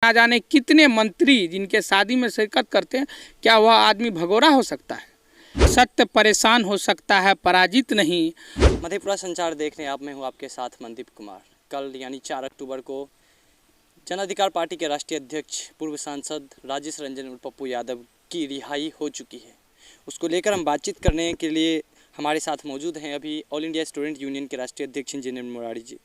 ना जाने कितने मंत्री जिनके शादी में शिरकत करते हैं, क्या वह आदमी भगोरा हो सकता है? सत्य परेशान हो सकता है, पराजित नहीं। मधेपुरा संचार देखने आप मैं हूँ आपके साथ मनदीप कुमार। कल यानी 4 अक्टूबर को जन अधिकार पार्टी के राष्ट्रीय अध्यक्ष पूर्व सांसद राजेश रंजन और पप्पू यादव की रिहाई हो चुकी है। उसको लेकर हम बातचीत करने के लिए हमारे साथ मौजूद हैं अभी ऑल इंडिया स्टूडेंट यूनियन के राष्ट्रीय अध्यक्ष इंजीनियर मुरारी जी।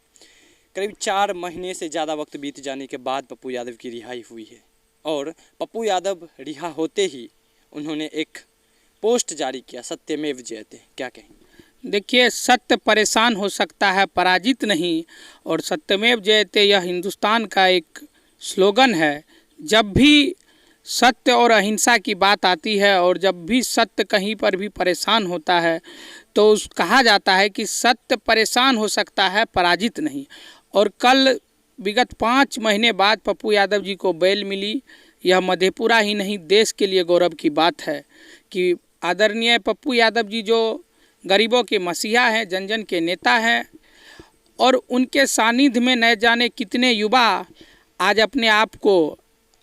करीब 4 महीने से ज़्यादा वक्त बीत जाने के बाद पप्पू यादव की रिहाई हुई है और पप्पू यादव रिहा होते ही उन्होंने एक पोस्ट जारी किया, सत्यमेव जयते। क्या कहेंगे? देखिए, सत्य परेशान हो सकता है, पराजित नहीं। और सत्यमेव जयते यह हिंदुस्तान का एक स्लोगन है। जब भी सत्य और अहिंसा की बात आती है और जब भी सत्य कहीं पर भी परेशान होता है तो कहा जाता है कि सत्य परेशान हो सकता है, पराजित नहीं। और कल विगत 5 महीने बाद पप्पू यादव जी को बेल मिली। यह मधेपुरा ही नहीं, देश के लिए गौरव की बात है कि आदरणीय पप्पू यादव जी जो गरीबों के मसीहा हैं, जन जन के नेता हैं, और उनके सानिध्य में न जाने कितने युवा आज अपने आप को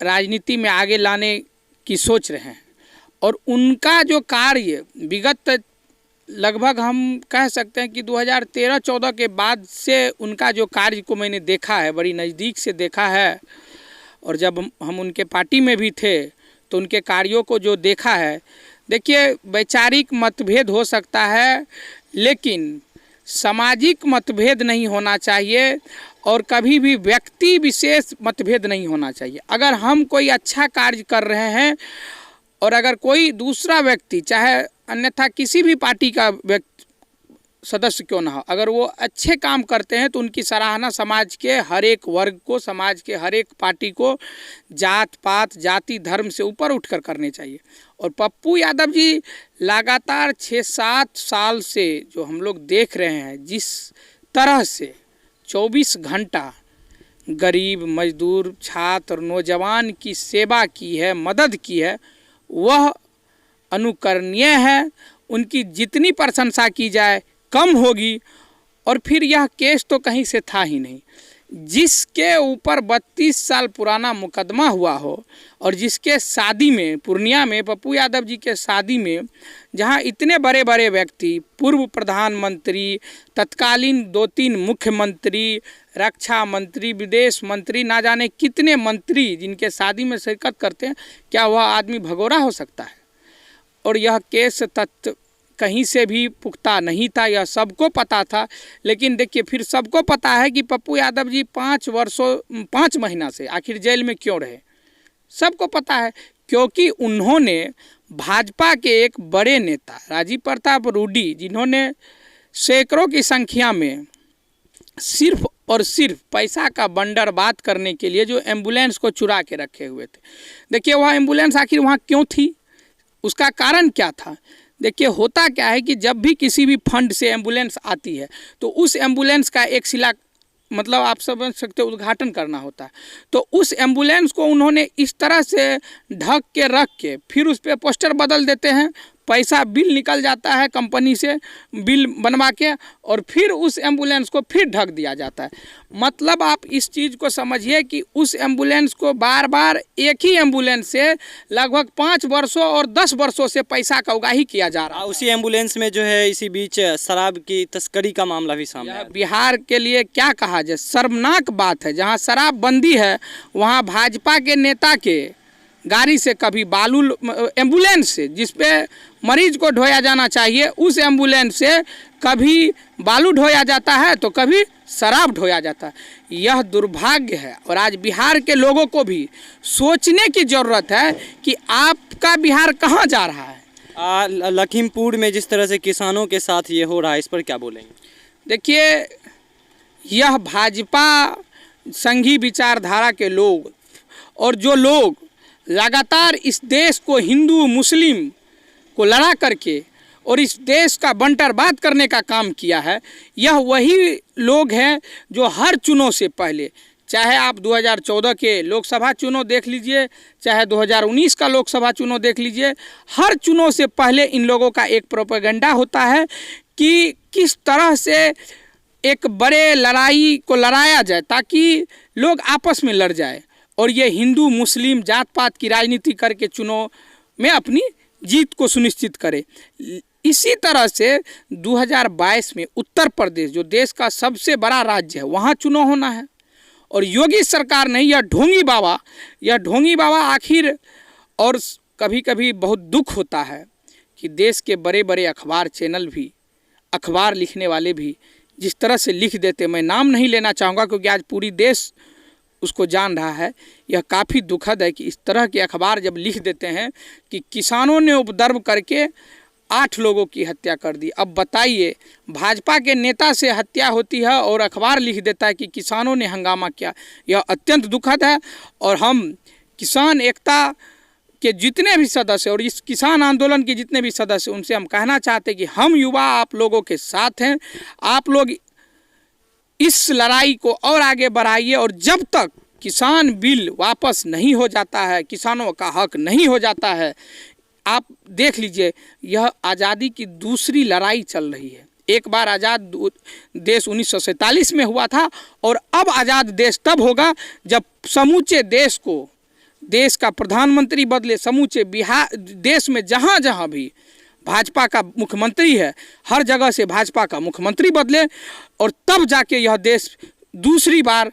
राजनीति में आगे लाने की सोच रहे हैं। और उनका जो कार्य विगत लगभग हम कह सकते हैं कि 2013-14 के बाद से उनका जो कार्य को मैंने देखा है, बड़ी नज़दीक से देखा है। और जब हम उनके पार्टी में भी थे तो उनके कार्यों को जो देखा है, देखिए, वैचारिक मतभेद हो सकता है लेकिन सामाजिक मतभेद नहीं होना चाहिए और कभी भी व्यक्ति विशेष मतभेद नहीं होना चाहिए। अगर हम कोई अच्छा कार्य कर रहे हैं और अगर कोई दूसरा व्यक्ति, चाहे अन्यथा किसी भी पार्टी का व्यक्ति सदस्य क्यों ना हो, अगर वो अच्छे काम करते हैं तो उनकी सराहना समाज के हर एक वर्ग को, समाज के हर एक पार्टी को, जात पात जाति धर्म से ऊपर उठकर करने चाहिए। और पप्पू यादव जी लगातार 6-7 साल से जो हम लोग देख रहे हैं, जिस तरह से 24 घंटा गरीब, मजदूर, छात्र, नौजवान की सेवा की है, मदद की है, वह अनुकरणीय है। उनकी जितनी प्रशंसा की जाए कम होगी। और फिर यह केस तो कहीं से था ही नहीं। जिसके ऊपर 32 साल पुराना मुकदमा हुआ हो और जिसके शादी में, पूर्णिया में पप्पू यादव जी के शादी में, जहां इतने बड़े बड़े व्यक्ति, पूर्व प्रधानमंत्री, तत्कालीन 2-3 मुख्यमंत्री, रक्षा मंत्री, विदेश मंत्री, ना जाने कितने मंत्री जिनके शादी में शिरकत करते हैं, क्या वह आदमी भगोरा हो सकता है? और यह केस तथ्य कहीं से भी पुख्ता नहीं था, यह सबको पता था। लेकिन देखिए, फिर सबको पता है कि पप्पू यादव जी 5 महीना से आखिर जेल में क्यों रहे। सबको पता है, क्योंकि उन्होंने भाजपा के एक बड़े नेता राजीव प्रताप रूडी, जिन्होंने सैकड़ों की संख्या में सिर्फ और सिर्फ पैसा का बंदरबाद करने के लिए जो एम्बुलेंस को चुरा के रखे हुए थे। देखिए, वह एम्बुलेंस आखिर वहाँ क्यों थी, उसका कारण क्या था? देखिए, होता क्या है कि जब भी किसी भी फंड से एम्बुलेंस आती है तो उस एम्बुलेंस का एक मतलब आप समझ सकते हो, उद्घाटन करना होता है। तो उस एम्बुलेंस को उन्होंने इस तरह से ढक के रख के फिर उस पर पोस्टर बदल देते हैं, पैसा बिल निकल जाता है कंपनी से बिल बनवा के, और फिर उस एम्बुलेंस को फिर ढक दिया जाता है। मतलब आप इस चीज़ को समझिए कि उस एम्बुलेंस को बार बार एक ही एम्बुलेंस से लगभग 5 वर्षों और 10 वर्षों से पैसा का उगाही किया जा रहा है। उसी एम्बुलेंस में जो है इसी बीच शराब की तस्करी का मामला भी सामने आया। बिहार के लिए क्या कहा जाए, शर्मनाक बात है। जहाँ शराबबंदी है वहाँ भाजपा के नेता के गाड़ी से कभी बालू, एम्बुलेंस से जिसपे मरीज को ढोया जाना चाहिए, उस एम्बुलेंस से कभी बालू ढोया जाता है तो कभी शराब ढोया जाता है। यह दुर्भाग्य है। और आज बिहार के लोगों को भी सोचने की ज़रूरत है कि आपका बिहार कहाँ जा रहा है। लखीमपुर में जिस तरह से किसानों के साथ ये हो रहा है, इस पर क्या बोलेंगे? देखिए, यह भाजपा संघी विचारधारा के लोग और जो लोग लगातार इस देश को हिंदू मुस्लिम को लड़ा करके और इस देश का बंटरबाद करने का काम किया है, यह वही लोग हैं जो हर चुनाव से पहले, चाहे आप 2014 के लोकसभा चुनाव देख लीजिए, चाहे 2019 का लोकसभा चुनाव देख लीजिए, हर चुनाव से पहले इन लोगों का एक प्रोपेगेंडा होता है कि किस तरह से एक बड़े लड़ाई को लड़ाया जाए ताकि लोग आपस में लड़ जाए। और ये हिंदू मुस्लिम जात पात की राजनीति करके चुनाव में अपनी जीत को सुनिश्चित करे। इसी तरह से 2022 में उत्तर प्रदेश जो देश का सबसे बड़ा राज्य है वहाँ चुनाव होना है और योगी सरकार नहीं, यह ढोंगी बाबा आखिर। और कभी कभी बहुत दुख होता है कि देश के बड़े बड़े अखबार चैनल भी, अखबार लिखने वाले भी जिस तरह से लिख देते, मैं नाम नहीं लेना चाहूँगा क्योंकि आज पूरी देश उसको जान रहा है, यह काफ़ी दुखद है कि इस तरह के अखबार जब लिख देते हैं कि किसानों ने उपद्रव करके 8 लोगों की हत्या कर दी। अब बताइए, भाजपा के नेता से हत्या होती है और अखबार लिख देता है कि किसानों ने हंगामा किया। यह अत्यंत दुखद है और हम किसान एकता के जितने भी सदस्य और इस किसान आंदोलन के जितने भी सदस्य, उनसे हम कहना चाहते हैं कि हम युवा आप लोगों के साथ हैं। आप लोग इस लड़ाई को और आगे बढ़ाइए और जब तक किसान बिल वापस नहीं हो जाता है, किसानों का हक नहीं हो जाता है, आप देख लीजिए यह आज़ादी की दूसरी लड़ाई चल रही है। एक बार आज़ाद देश 1947 में हुआ था और अब आज़ाद देश तब होगा जब समूचे देश को, देश का प्रधानमंत्री बदले, समूचे बिहार देश में जहाँ जहाँ भी भाजपा का मुख्यमंत्री है हर जगह से भाजपा का मुख्यमंत्री बदले और तब जाके यह देश दूसरी बार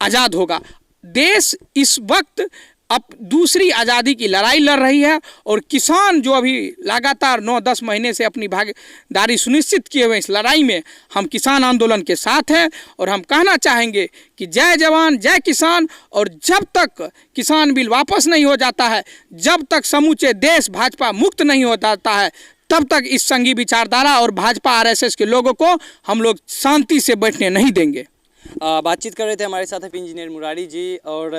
आज़ाद होगा। देश इस वक्त अब दूसरी आज़ादी की लड़ाई लड़ रही है और किसान जो अभी लगातार 9-10 महीने से अपनी भागीदारी सुनिश्चित किए हुए इस लड़ाई में, हम किसान आंदोलन के साथ हैं और हम कहना चाहेंगे कि जय जवान जय किसान। और जब तक किसान बिल वापस नहीं हो जाता है, जब तक समूचे देश भाजपा मुक्त नहीं हो जाता है, तब तक इस संघी विचारधारा और भाजपा आरएसएस के लोगों को हम लोग शांति से बैठने नहीं देंगे। बातचीत कर रहे थे हमारे साथ इंजीनियर मुरारी जी और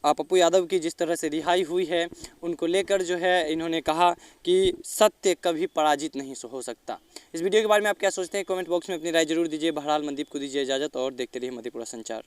पप्पू यादव की जिस तरह से रिहाई हुई है उनको लेकर जो है इन्होंने कहा कि सत्य कभी पराजित नहीं हो सकता। इस वीडियो के बारे में आप क्या सोचते हैं कमेंट बॉक्स में अपनी राय जरूर दीजिए। बहरहाल मनदीप को दीजिए इजाज़त और देखते रहिए मधेपुरा संचार।